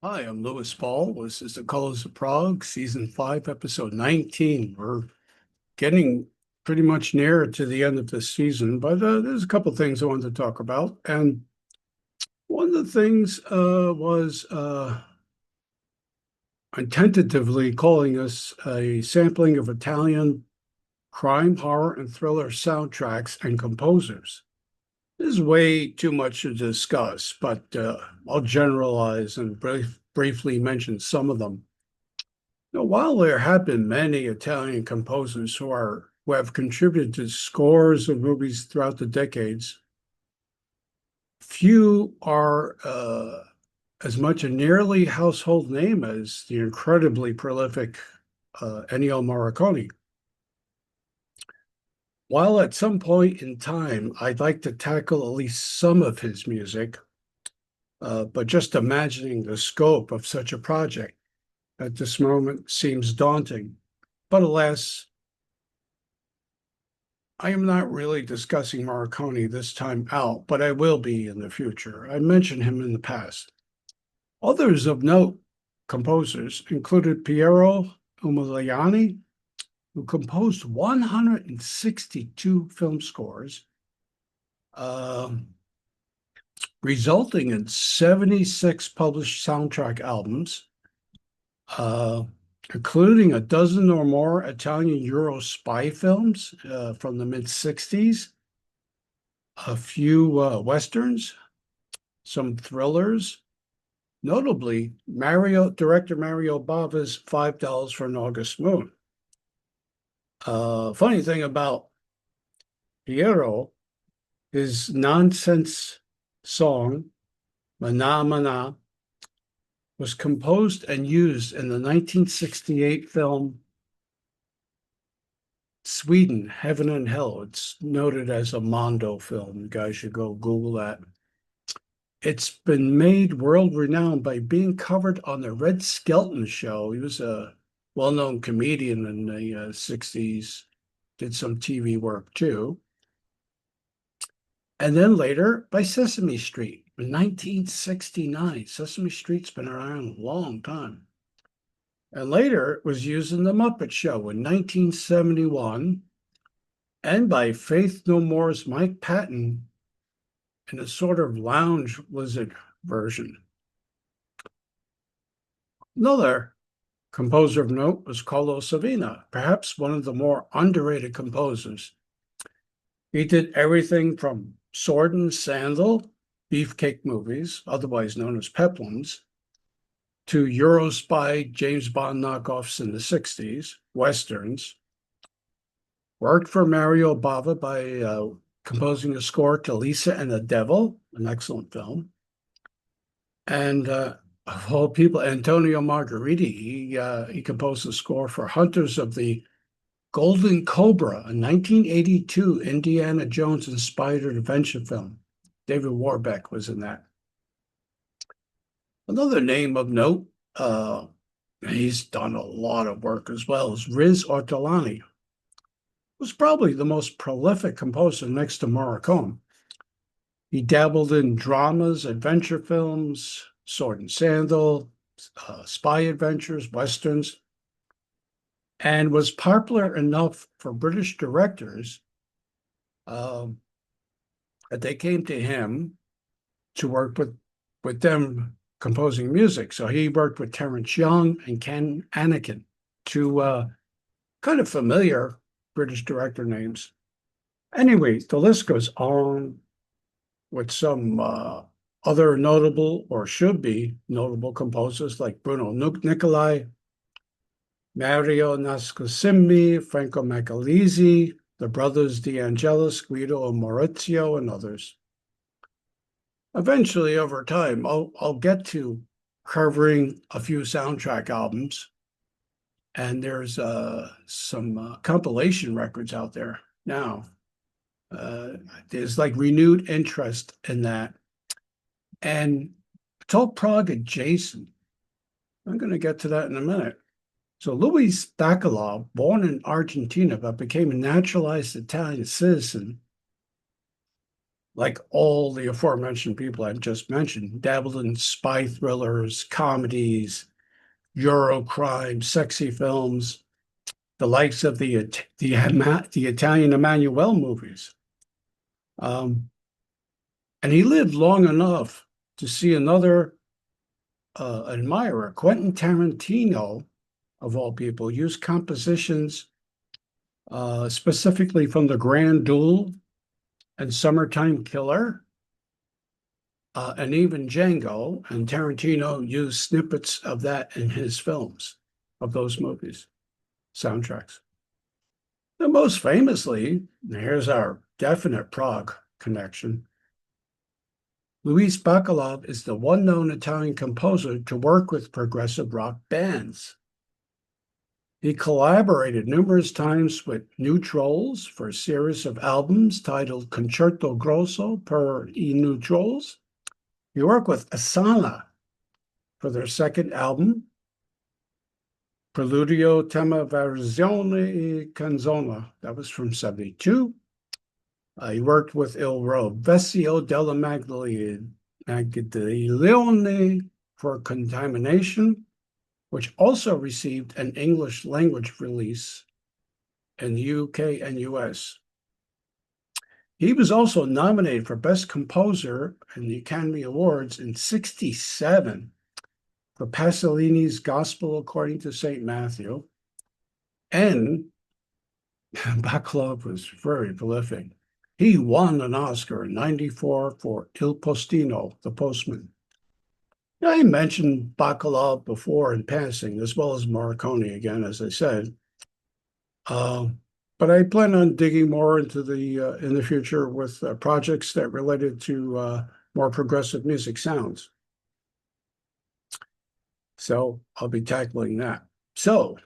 Hi, I'm Louis Paul. This is the Colors of Prog, Season 5, Episode 19. We're getting pretty much near to the end of this season, but there's a couple things I wanted to talk about. And one of the things was I'm tentatively calling this a sampling of Italian crime, horror, and thriller soundtracks and composers. This is way too much to discuss, but I'll generalize and briefly mention some of them. Now, while there have been many Italian composers who have contributed to scores of movies throughout the decades, few are as much a nearly household name as the incredibly prolific Ennio Morricone. While at some point in time I'd like to tackle at least some of his music, but just imagining the scope of such a project at this moment seems daunting. But alas, I am not really discussing Morricone this time out, but I will be in the future. I mentioned him in the past. Others of note composers included Piero Umiliani, who composed 162 film scores, uh, resulting in 76 published soundtrack albums, uh, including a dozen or more Italian Euro spy films from the mid 60s, a few westerns, some thrillers, notably director Mario Bava's $5 for an August Moon. Funny thing about Piero, his nonsense song, Mana Mana, was composed and used in the 1968 film Sweden, Heaven and Hell. It's noted as a Mondo film. You guys should go Google that. It's been made world renowned by being covered on the Red Skelton show. He was a well-known comedian in the 60s, did some TV work too. And then later by Sesame Street in 1969. Sesame Street's been around a long time. And later it was used in The Muppet Show in 1971 and by Faith No More's Mike Patton in a sort of lounge lizard version. Another composer of note was Carlo Savina, perhaps one of the more underrated composers. He did everything from Sword and Sandal, beefcake movies, otherwise known as peplums, to Euro spy James Bond knockoffs in the 60s, westerns, worked for Mario Bava by composing a score to Lisa and the Devil, an excellent film. And of all people, Antonio Margheriti, he composed a score for Hunters of the Golden Cobra, a 1982 Indiana Jones-inspired adventure film. David Warbeck was in that. Another name of note, he's done a lot of work as well, is Riz Ortolani, was probably the most prolific composer next to Morricone. He dabbled in dramas, adventure films, Sword and Sandal, spy adventures, westerns, and was popular enough for British directors that they came to him to work with them composing music. So he worked with Terence Young and Ken Anakin, two kind of familiar British director names. Anyway, the list goes on with some other notable or should be notable composers like Bruno Nicolai, Mario Nascimbi, Franco Macalisi, the brothers De Angelis, Guido and Maurizio, and others. Eventually, over time, I'll get to covering a few soundtrack albums, and there's some compilation records out there now. There's like renewed interest in that. And it's all Prague adjacent. I'm going to get to that in a minute. So Luis Bacalov, born in Argentina but became a naturalized Italian citizen, like all the aforementioned people I've just mentioned, dabbled in spy thrillers, comedies, Eurocrime, sexy films, the likes of the Italian Emanuelle movies. And he lived long enough to see another admirer, Quentin Tarantino, of all people, use compositions specifically from The Grand Duel and Summertime Killer, and even Django. And Tarantino used snippets of that in his films, of those movies, soundtracks. And most famously, here's our definite Prague connection. Luis Bacalov is the one known Italian composer to work with progressive rock bands. He collaborated numerous times with New Trolls for a series of albums titled Concerto Grosso per I New Trolls. He worked with Asana for their second album, Preludio tema versione e canzone. That was from 72. He worked with Il Rovescio della Magdalene for Contamination, which also received an English language release in the UK and US. He was also nominated for Best Composer in the Academy Awards in 67 for Pasolini's Gospel According to St. Matthew. And Bacalov was very prolific. He won an Oscar in 94 for Il Postino, The Postman. I mentioned Bacalov before in passing, as well as Morricone again, as I said. But I plan on digging more into in the future with projects that related to more progressive music sounds. So I'll be tackling that. So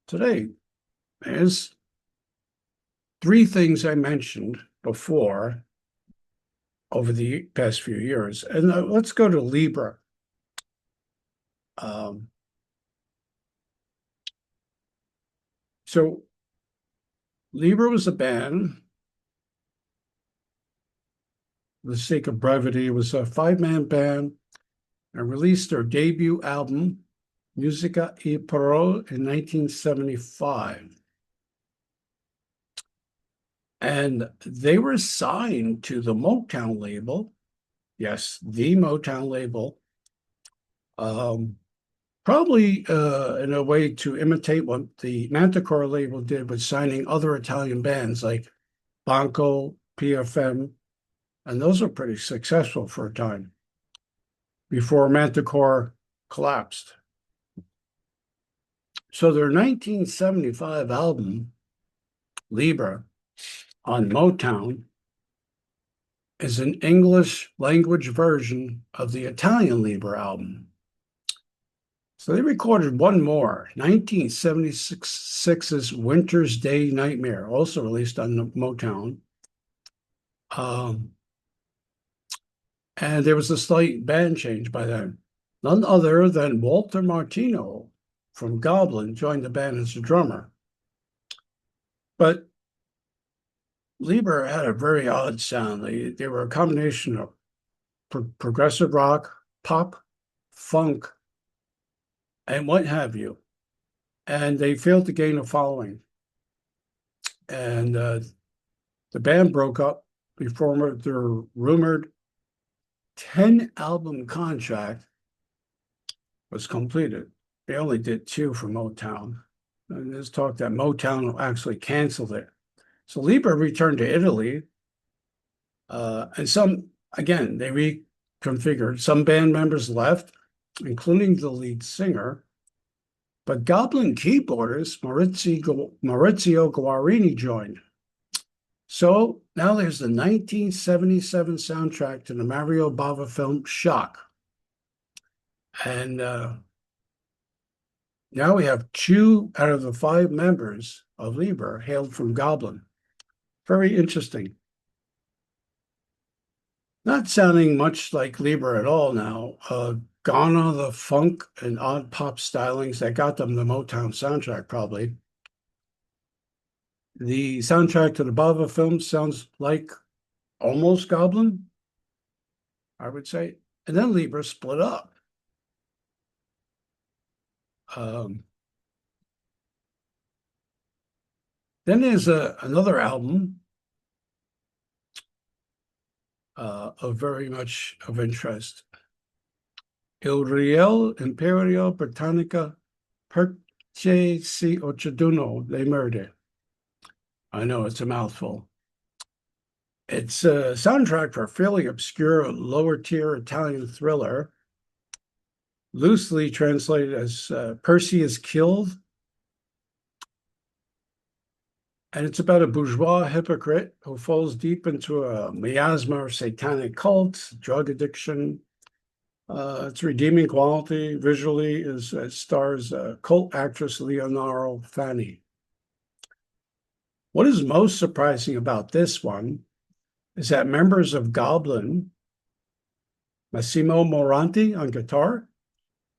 today is three things I mentioned before over the past few years. And let's go to Libra. So Libra was a band. For the sake of brevity, it was a five-man band and released their debut album, Musica e Parole, in 1975. And they were signed to the Motown label. Yes, the Motown label. Probably in a way to imitate what the Manticore label did with signing other Italian bands like Banco, PFM, and those were pretty successful for a time before Manticore collapsed. So their 1975 album, Libra, on Motown, is an English language version of the Italian Libra album. So they recorded one more, 1976's Winter's Day Nightmare, also released on Motown. And there was a slight band change by then. None other than Walter Martino from Goblin joined the band as a drummer. But Lieber had a very odd sound. They were a combination of progressive rock, pop, funk, and what have you. And they failed to gain a following. And the band broke up before their rumored 10-album contract was completed. They only did 2 for Motown. And there's talk that Motown actually canceled it. So Lieber returned to Italy. And again, they reconfigured. Some band members left, including the lead singer. But Goblin keyboardist Maurizio Guarini joined. So now there's the 1977 soundtrack to the Mario Bava film Shock. And now we have 2 out of the 5 members of Lieber hailed from Goblin. Very interesting. Not sounding much like Lieber at all now. Gone are the funk and odd pop stylings that got them the Motown soundtrack, probably. The soundtrack to the Bava film sounds like almost Goblin, I would say. And then Libra split up. Then there's another album of very much of interest. Il Real Imperio Britannica Perche si Occiduno le Merde. I know it's a mouthful. It's a soundtrack for a fairly obscure lower tier Italian thriller, loosely translated as Percy is Killed. And it's about a bourgeois hypocrite who falls deep into a miasma of satanic cult, drug addiction. Its redeeming quality visually is it stars cult actress Leonora Fani. What is most surprising about this one is that members of Goblin, Massimo Moranti on guitar,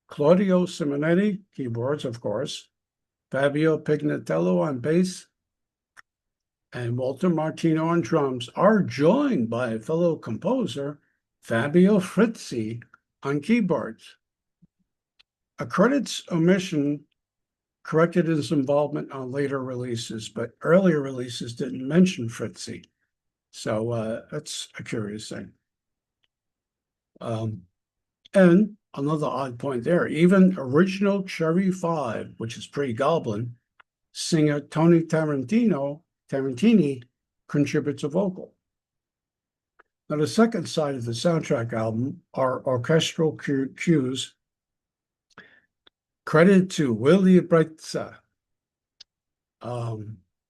Claudio Simonetti, keyboards, of course, Fabio Pignatello on bass, and Walter Martino on drums are joined by fellow composer Fabio Frizzi on keyboards. A credits omission corrected his involvement on later releases, but earlier releases didn't mention Frizzi. So that's a curious thing. And another odd point there, even original Cherry 5, which is pre-Goblin, singer Tony Tarantini contributes a vocal. Now, the second side of the soundtrack album are orchestral cues credited to Willy Brezza, a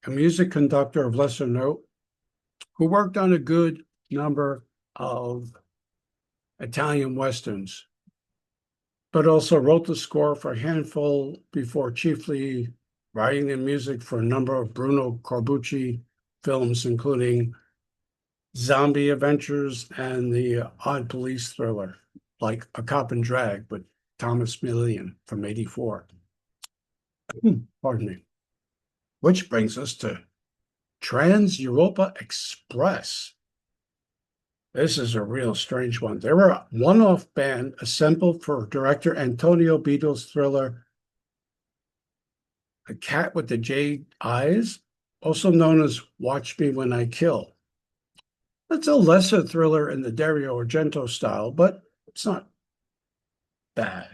music conductor of lesser note, who worked on a good number of Italian westerns, but also wrote the score for a handful before chiefly writing the music for a number of Bruno Corbucci films, including Zombie Adventures and the odd police thriller, like A Cop and Drag with Thomas Millian from '84. Pardon me. Which brings us to Trans Europa Express. This is a real strange one. They were a one-off band assembled for director Antonio Beato's thriller A Cat with the Jade Eyes, also known as Watch Me When I Kill. It's a lesser thriller in the Dario Argento style, but it's not bad.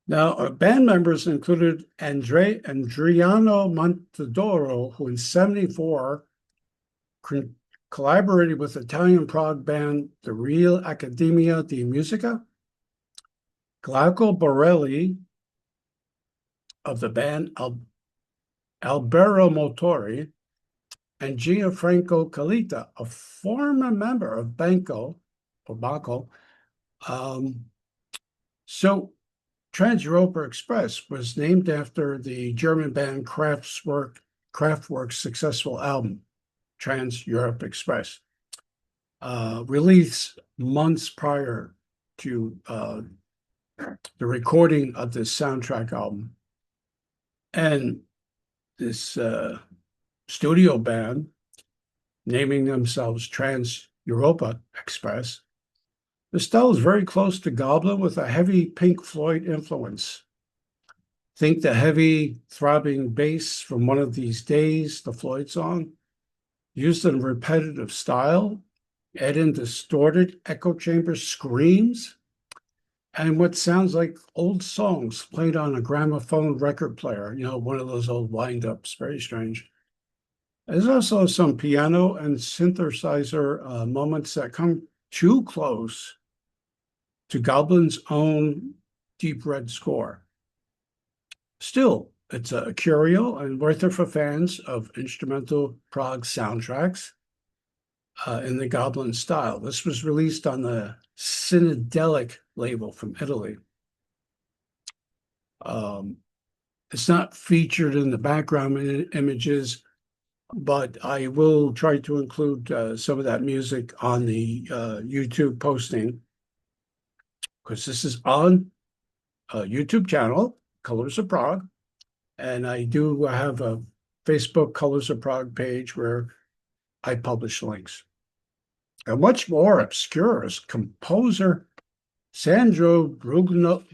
Now, our band members included Andriano Montadoro, who in '74 collaborated with Italian prog band The Real Accademia di Musica, Glauco Borelli of the band Albero Motori, and Gianfranco Calita, a former member of Banco. So Trans Europa Express was named after the German band Kraftwerk's successful album, Trans Europe Express, released months prior to the recording of this soundtrack album. And this studio band, naming themselves Trans Europa Express, the style is very close to Goblin with a heavy Pink Floyd influence. Think the heavy throbbing bass from One of These Days, the Floyd song, used in a repetitive style, add in distorted echo chamber screams, and what sounds like old songs played on a gramophone record player, one of those old wind-ups, very strange. There's also some piano and synthesizer moments that come too close to Goblin's own Deep Red score. Still, it's a curio and worth it for fans of instrumental prog soundtracks in the Goblin style. This was released on the Synedelic label from Italy. It's not featured in the background images, but I will try to include some of that music on the YouTube posting, because this is on a YouTube channel, Colors of Prog, and I do have a Facebook Colors of Prog page where I publish links. And much more obscure is composer Sandro Brugnolini,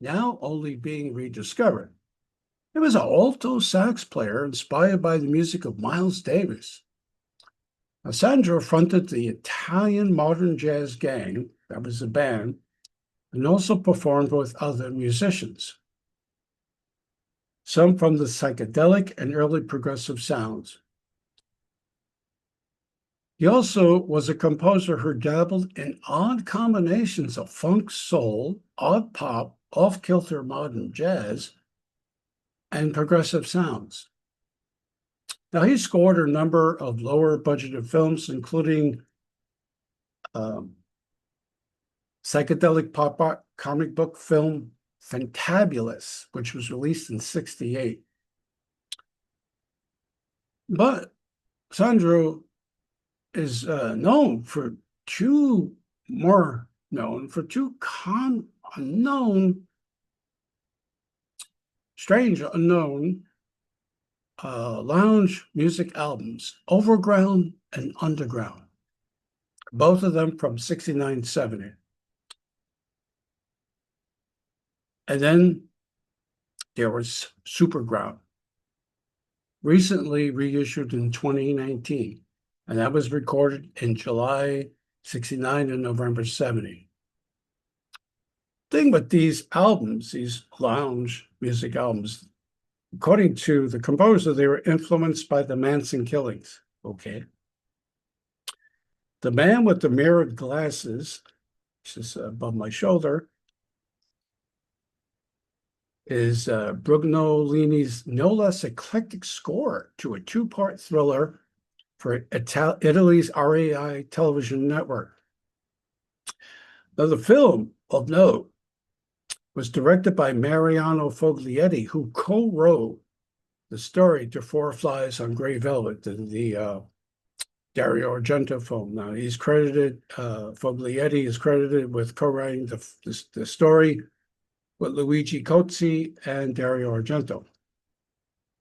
now only being rediscovered. He was an alto sax player inspired by the music of Miles Davis. Now, Sandro fronted the Italian Modern Jazz Gang, that was the band, and also performed with other musicians, some from the psychedelic and early progressive sounds. He also was a composer who dabbled in odd combinations of funk, soul, odd pop, off-kilter modern jazz, and progressive sounds. Now, he scored a number of lower-budgeted films, including psychedelic pop art comic book film Fantabulous, which was released in '68. But Sandro is more known for two strange, unknown lounge music albums, Overground and Underground, both of them from '69-'70. And then there was Superground, recently reissued in 2019, and that was recorded in July '69 and November '70. Thing with these albums, these lounge music albums, according to the composer, they were influenced by the Manson killings. Okay. The man with the mirrored glasses, which is above my shoulder, is Brugnolini's no less eclectic score to a two-part thriller for Italy's RAI television network. Now, the film of note was directed by Mariano Foglietti, who co-wrote the story to Four Flies on Grey Velvet, the Dario Argento film. Now, he's credited, Foglietti is credited with co-writing the story with Luigi Cozzi and Dario Argento.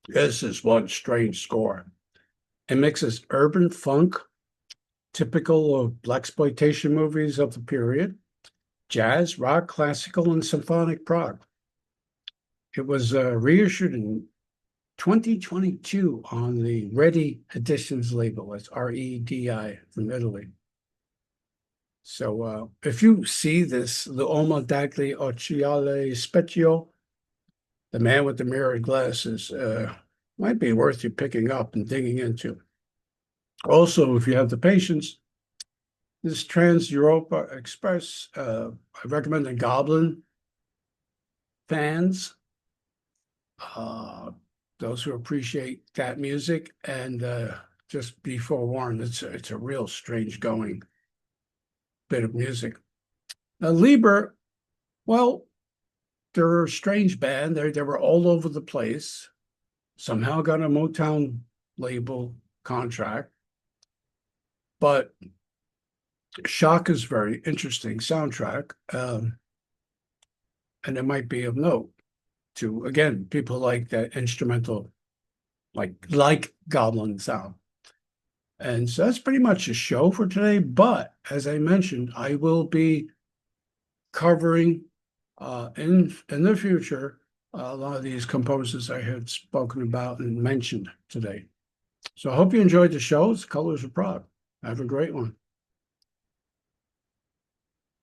This is one strange score. It mixes urban funk, typical of blaxploitation movies of the period, jazz, rock, classical, and symphonic prog. It was reissued in 2022 on the Ready Editions label. It's REDI from Italy. So if you see this, L'Uomo dagli occhiali specchio, the man with the mirrored glasses, might be worth you picking up and digging into. Also, if you have the patience, this Trans Europa Express, I recommend the Goblin fans, those who appreciate that music, and just be forewarned, it's a real strange going bit of music. Now, Lieber, well, they're a strange band. They were all over the place. Somehow got a Motown label contract, but Shock is very interesting soundtrack, and it might be of note to, again, people like that instrumental, like Goblin sound. And so that's pretty much the show for today. But as I mentioned, I will be covering in the future a lot of these composers I had spoken about and mentioned today. So I hope you enjoyed the show. It's Colors of Prog. Have a great one.